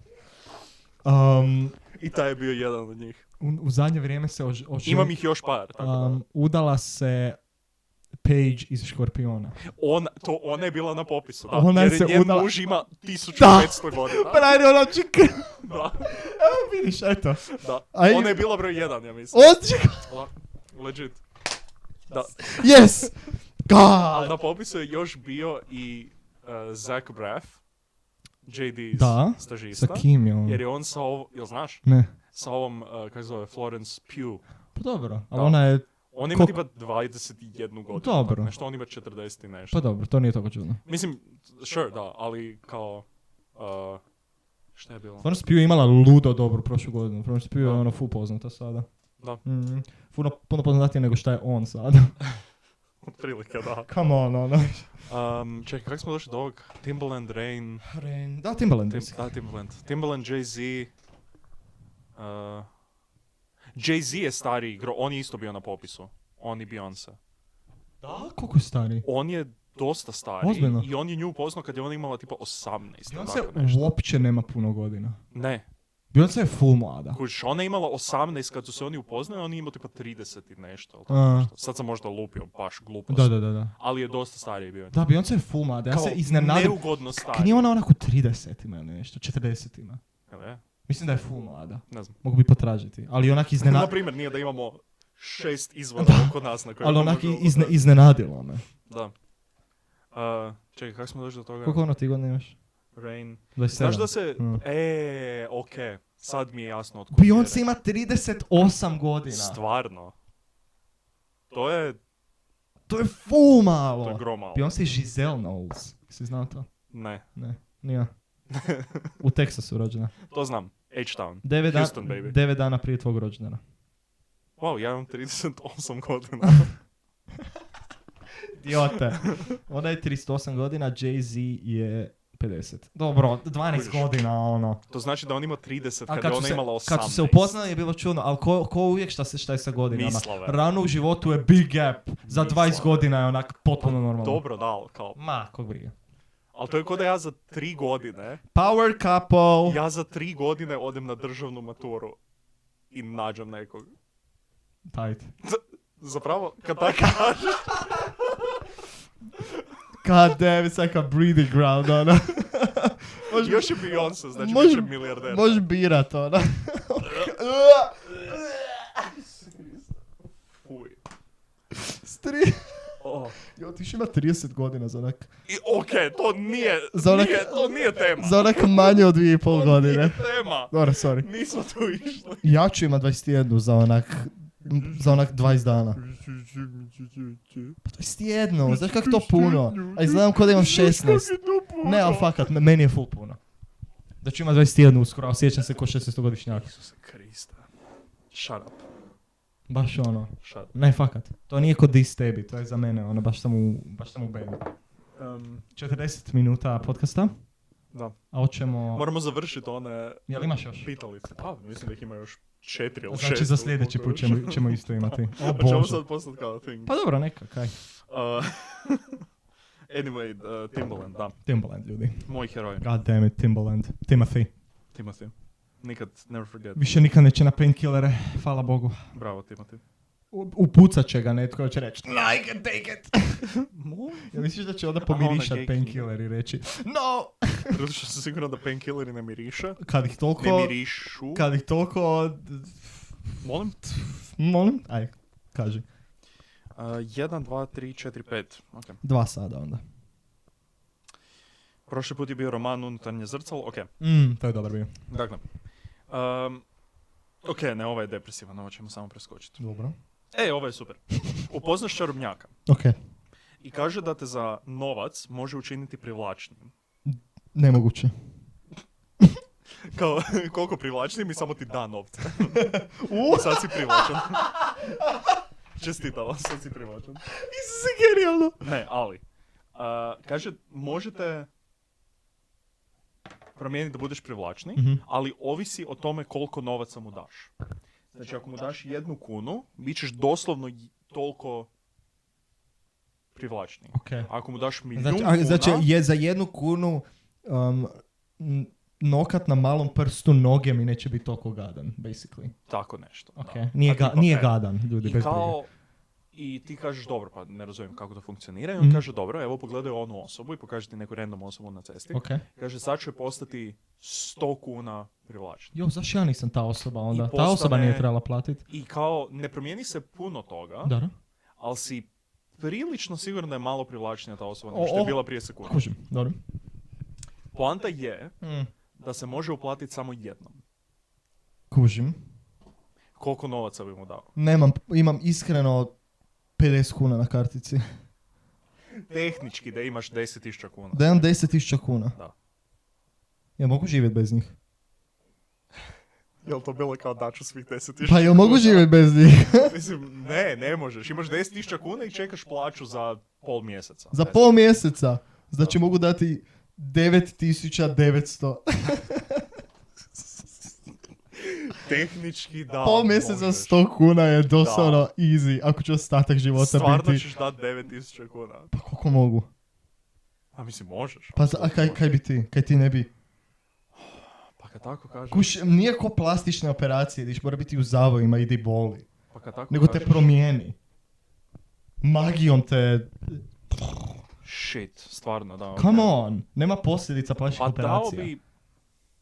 I taj je bio jedan od njih. U zadnje vrijeme se Imam ih još par, tako da. udala se Paige iz Škorpiona. Ona je bila na popisu, da. Ona Jer se njen udala- muž ima 1500 godina. Pravi ono čika. Da, Evo vidiš, eto. da. Aj- Ona je bila broj 1, ja mislim. Legit. Da. Yes! Ali God! na popisu je još bio i Zach Braff, JD's Da? stažista. Sa kim je on? Jer je on sa ovom, jel znaš? Ne. Sa ovom, kako se zove, Florence Pugh. Pa dobro, ali Da. ona je... On ima Koliko? tipa 21 godinu. Dobro. tako nešto, on ima 40 i nešto. Pa dobro, to nije tako čudno. Mislim, sure, da, ali kao... šta je bilo? Florence Pugh je imala ludo dobru prošlu godinu. Florence Pugh je Da. ono full poznata sada. Da. Puno poznatije nego šta je on sada. Otprilike, da. Come on, ono. Čekaj, kako smo došli do ovog? Timbaland, Rain... Da, Timbaland. Timbaland, Jay-Z... Jay-Z je stariji, on je isto bio na popisu. On i Beyoncé. Da? Koliko je stari? On je dosta stariji. Ozbiljno? I on je nju upoznao kad je ona imala tipa 18. tako Beyoncé nešto. uopće nema puno godina. Ne. Beyoncé je full mlada. Kužiš, ona je imala 18 kad su se oni upoznali, on je imao tipa 30 i nešto. ili tako A. nešto. Sad sam možda lupio, baš glupo. Da. Ali je dosta stariji bio. Da, Beyoncé je full mlada. Ja Kao se iznenadim. neugodno Kad stariji. nije ona onako 30-ima ili nešto, 40-ima. Jel je? Mislim da je full mlada. Ne znam. Mogu bi potražiti. Ali onak iznenadim. Naprimjer, nije da imamo 6 izvoda oko nas na koje... Ali onak iznenadilo me. Da. Čekaj, kako smo došli do toga? Koliko ono ti godina imaš? Rain. 27. Znaš da se... Mm. Okej. Sad mi je jasno otkud Beyoncé ima 38 godina. Stvarno. To je To je full malo. To je gromalo. Beyoncé je Giselle Knowles. Si znao to? Ne. Ne, nije. U Teksasu rođena. To znam. H-Town. 9 Houston, baby. dana prije tvog rođendana. Wow, ja imam 38 godina. Idiote. Ona je 38 godina, Jay-Z je 50. Dobro, 12 Kužiš. godina, ono. To znači da on ima 30 A kad je ona imala 18. kad su se upoznali je bilo čudno, ali ko uvijek šta je sa godinama? Mislave. Rano u životu je big gap, za 20 Mislave. godina je onak potpuno normalno. Dobro, da, ali kao... Ma, kog briga. Ali to je kao da ja za 3 godine, Power couple. ja za 3 godine odem na državnu maturu i nađem nekog. Tight. Zapravo, kad tako kažeš, God damn, it's like a breeding ground, ono. još je Beyoncé, znači Može- bit će milijarder. Možeš birat, ono. Fuj. Stri... Oh. Jo, ti još ima 30 godina za onak... I okej, to nije, Za onak- to nije tema. Za onak manje od 2,5 To godine. nije tema. Dobro, sorry. Nismo tu išli. Ja ću imat 21 za onak 20 dana. Pa 21, znaš kako to puno? A izgledam kao da imam 16. Ne, ali fakat, meni je full puno. Da ću imat 21 uskoro, a sjećam se ko 16-godišnjak. Isuse Krista. Shut up. Baš ono. Shut up. Ne, fakat. To nije kod dis tebi, to je za mene, ono, baš sam u bedu. 40 minuta podcasta, Da. a hoćemo... Moramo završiti one Jel imaš još? pitalice. Pa, mislim da ih ima još 4 ili 6. Znači za sljedeći put ćemo isto imati. O Hoćemo bože. sad postati kao thing. Pa dobro, neka, kaj. Anyway, Timbaland, da. Timbaland, ljudi. Moj heroj. God damn it, Timbaland. Timothy. Timothy. Nikad, never forget. Više nikad neće na painkillere, hvala Bogu. Bravo, Timothy. Upucat će ga netko, će reći no, I can take it. Molim? Ja misliš da će onda Aha, pomirišat ona painkiller i reći no. Zato što sam siguran da painkilleri ne miriše. Kad ih Ne toliko... mirišu. Kad ih toliko... Molim? Molim? Aj, kaži. 1, 2, 3, 4, 5. Okay. 2 sada onda. Prošli put je bio roman Unutarnje zrcalo. Ok. To je dobar bio. Dakle. Ok, ne, ovo je depresivan, ovo ćemo samo preskočiti. Dobro. Ovo je super. Upoznaš čarobnjaka Ok. i kaže da te za novac može učiniti privlačnim. Nemoguće. Kao, koliko privlačnim i samo ti da novce. Sad si privlačan. Čestitala, sad si privlačan. Isuse, genijalno. Ne, ali. Kaže, možete promijeniti da budeš privlačni, ali ovisi o tome koliko novaca mu daš. Znači, ako mu daš 1 kunu, bit ćeš doslovno toliko privlačniji. Ok. Ako mu daš milijun Znači, kuna... znači je za 1 kunu nokat na malom prstu noge mi neće biti toliko gadan, basically. Tako nešto. Ok. Da. Nije, A tipa, nije gadan, ljudi, I bez kao... brige. I ti kažeš, dobro, pa ne razumijem kako to funkcionira. I on kaže, dobro, evo pogledaj onu osobu i pokaže ti neku random osobu na cesti. Ok. Kaže, sad će postati 100 kuna privlačni. Jo, zašto ja nisam ta osoba onda? I Ta osoba postane- nije trebala platiti. I kao, ne promijeni se puno toga, Da. ali si prilično siguran da je malo privlačnija ta osoba nego što je bila prije sekunde. Kužim, dobro. Poanta je da se može uplatiti samo jednom. Kužim. Koliko novaca bi mu dao? Imam iskreno 50 kuna na kartici. Tehnički da imaš 10.000 kuna. Da imam 10.000 kuna. Da. Ja mogu živjeti bez njih? Jel to bilo kao daću svih 10.000 Pa jel mogu živjeti bez njih? Mislim, ne možeš. Imaš 10.000 kuna i čekaš plaću za pol mjeseca. Za pol mjeseca. Znači mogu dati 9.900. Tehnički da. Pol mjeseca za možeš. 100 kuna je doslovno easy. Ako ću ostatak života Stvarno biti... ćeš dati 9.000 kuna. Pa koliko mogu? A mislim, možeš. Pa a kaj bi ti? Kaj ti ne bi? Pa kad tako kažeš... Kuš, nije ko plastične operacije, diš mora biti u zavojima i di boli. Pa kad tako Nego te kažeš... promijeni. Magijom te... Shit, stvarno da. Come ok. on! Nema posljedica plastičnih Pa dao operacija. bi...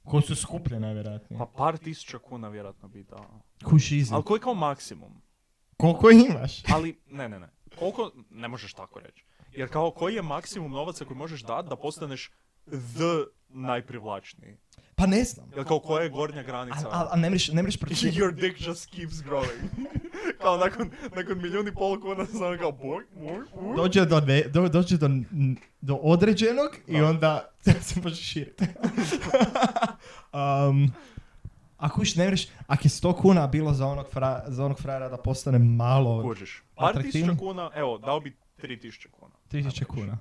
Koje su skuplje najvjerojatnije. Pa par tisuća kuna vjerojatno bi dao. Kuš easy. Ali koji kao maksimum? Koliko imaš? Ali, ne. Koliko, ne možeš tako reći. Jer kao, koji je maksimum novaca koji možeš dati da postaneš the najprivlačniji? Pa ne znam. Jer kao, koja je gornja granica? A ne mreš pročitati. Your dick just keeps growing. Kao nakon 1,5 milijuna kuna znam kao Dođe do određenog i onda se može širiti. Ako još ne mreš, ako je 100 kuna bilo za onog frajera da postane malo Kužiš. Par atraktivniji. tisuća kuna, evo, dao bi 3.000 kuna. 3.000 kuna.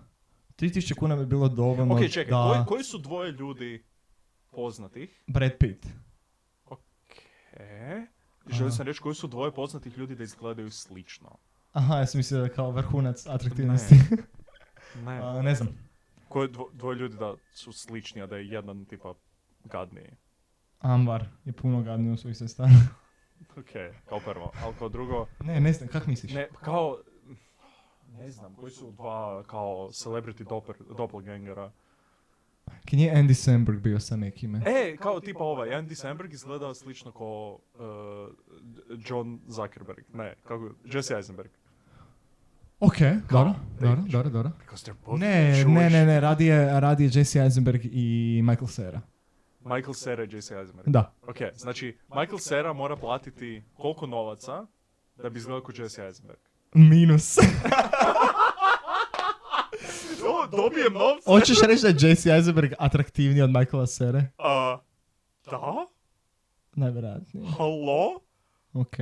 3.000 kuna bi bilo dovoljno Ok, čekaj, da... koji su dvoje ljudi poznatih? Brad Pitt. Želim sam reći koji su dvoje poznatih ljudi da izgledaju slično. Aha, ja sam mislio da je kao vrhunac atraktivnosti. Ne. Ne znam. Koje dvoje ljudi da su slični, a da je jedan tipa gadniji? Ambar je puno gadniji od svojih sestara. Ok, kao prvo. Ali kao drugo... Ne znam, kak misliš? Ne, kao... Ne znam, koji su dva kao celebrity doppelgangera? Kad je Andy Samberg bio sa nekime? Kao tipa ovaj, Andy Samberg izgleda slično kao John Zuckerberg. Ne, kako... Jesse Eisenberg. Ok, dobro. Because they're both Ne, radi je Jesse Eisenberg i Michael Cera. Michael Cera i Jesse Eisenberg. Da. Ok, znači Michael Cera mora platiti koliko novaca da bi izgledao kao Jesse Eisenberg? Minus. Dobijem novce. Hoćeš reći da je Jesse Eisenberg atraktivniji od Michaela Cere? Da? Najvjerojatnije. Halo? Ok.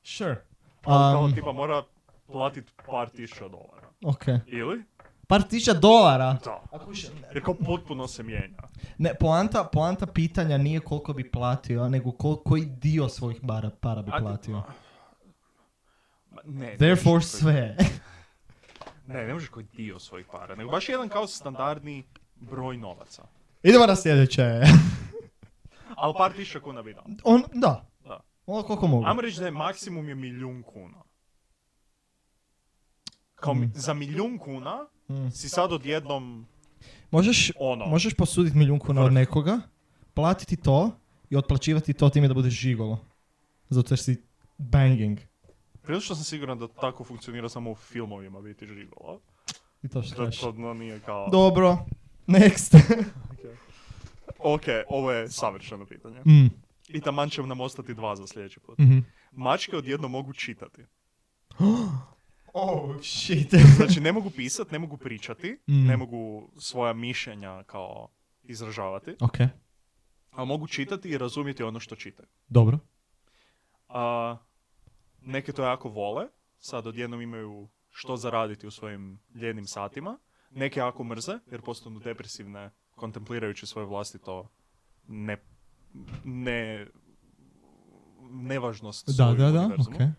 Sure. Kao tipa mora platit par tisuća dolara. Ok. Ili? Par tisuća dolara? Da. Jer kao potpuno se mijenja. Ne, poanta pitanja nije koliko bi platio, nego koji dio svojih para bi platio. Ne. Therefore sve. Ne možeš koji dio svojih para, nego baš jedan kao standardni broj novaca. Idemo na sljedeće. Ali par tisuća kuna bi dao. Da. Ono koliko mogu. Ajmo reći da je maksimum je 1.000.000 kuna. Kao za 1.000.000 kuna si sad odjednom Možeš posuditi 1.000.000 kuna od nekoga, platiti to i otplaćivati to time da budeš žigolo. Zato jer si banging. Prilično sam siguran da tako funkcionira samo u filmovima biti žigolo. I to što kažeš. To nije kao... Dobro. Next. Ok, ovo je savršeno pitanje. I taman će nam ostati 2 za sljedeći put. Mačke odjednom mogu čitati. Oh, shit. Znači, ne mogu pisati, ne mogu pričati, ne mogu svoja mišljenja kao izražavati. Ok. Ali mogu čitati i razumjeti ono što čitaju. Dobro. Neke to jako vole, sad odjednom imaju što zaraditi u svojim ljenim satima. Neke jako mrze, jer postanu depresivne, kontemplirajući svoje vlastito nevažnost svojeg univerzumu. Okay.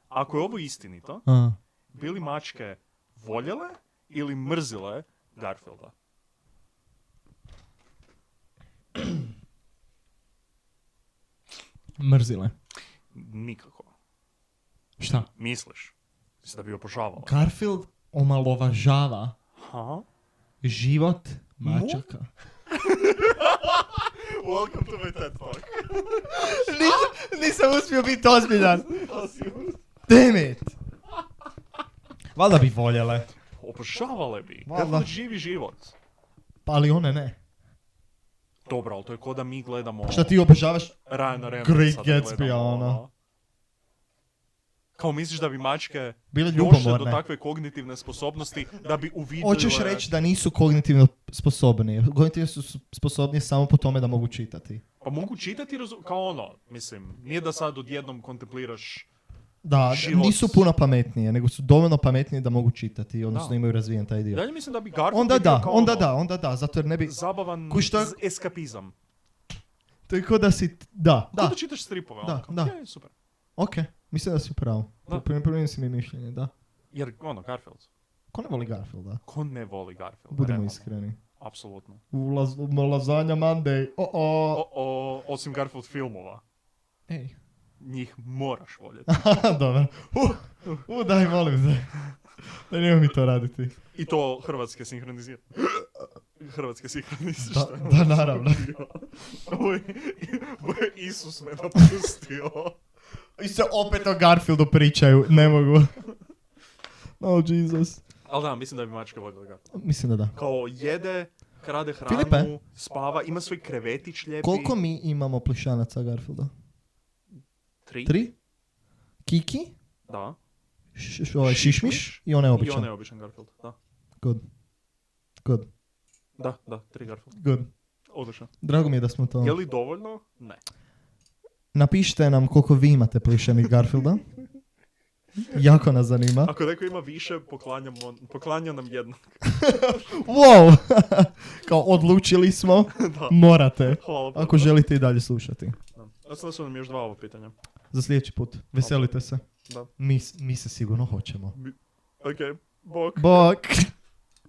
Ako je ovo istinito, bi li mačke voljele ili mrzile Garfielda? Mrzile. Nikako. Šta? Misliš? Misliš da bi obožavala? Garfield omalovažava život mačaka. Welcome to my TED Talk. Nisam uspio biti ozbiljan. Damn it. Valjda bi voljele. Obožavale bi. Valjda. Garfield živi život. Pa ali one ne. Dobro, ali to je ko da mi gledamo... Šta ti obožavaš? Ryana Reynoldsa Great da Gatsby, gledamo, ono. Kao misliš da bi mačke bile došle ljubomorne. do takve kognitivne sposobnosti da bi uvidjele... Hoćeš reći da nisu kognitivno sposobni. Kognitivno su sposobni samo po tome da mogu čitati. Pa mogu čitati kao ono, mislim, nije da sad odjednom kontempliraš Da, život. nisu puno pametnije, nego su dovoljno pametnije da mogu čitati, odnosno imaju razvijen taj dio. Dalje mislim da bi Garfield bio kao Onda da, zato jer ne bi... zabavan eskapizam. To je kao da si... Da. Kao da čitaš stripove. Da. Je, super. Ok, mislim da si upravo. Promijenim si mi mišljenje, da. Jer, Garfield. Ko ne voli Garfielda? Ko ne voli Garfielda? Budemo iskreni. Apsolutno. Lasagna Monday. Osim Garfield filmova. Ej. Njih moraš voljeti. Dobro. Daj, molim te. Da nemoj mi to raditi. I to hrvatske sinhronizira. Da, naravno. Ovo je Isus me napustio. I se opet o Garfieldu pričaju, ne mogu. Oh, Jesus. Ali da, mislim da bi mačka voljela Garfield. Mislim da da. Kao jede, krade hranu, Filipe, spava, ima svoj krevetić lijepi. koliko mi imamo plišanaca Garfielda? 3? Kiki? Da. Šišmiš i onaj I običan. onaj običan Garfield, da. Good. Da, 3 Garfield. Good. Odlično. Drago mi je da smo to... Je li dovoljno? Ne. Napišite nam koliko vi imate plišenih Garfielda. Jako nas zanima. Ako neko ima više, poklanja nam jednog. Wow! Kao odlučili smo, Da. morate. Hvala. Ako želite i dalje slušati. Da. Sada su nam još 2 ovo pitanja. Za sljedeći put. Veselite se. Da. Mi se sigurno hoćemo. Ok, bok. Bok!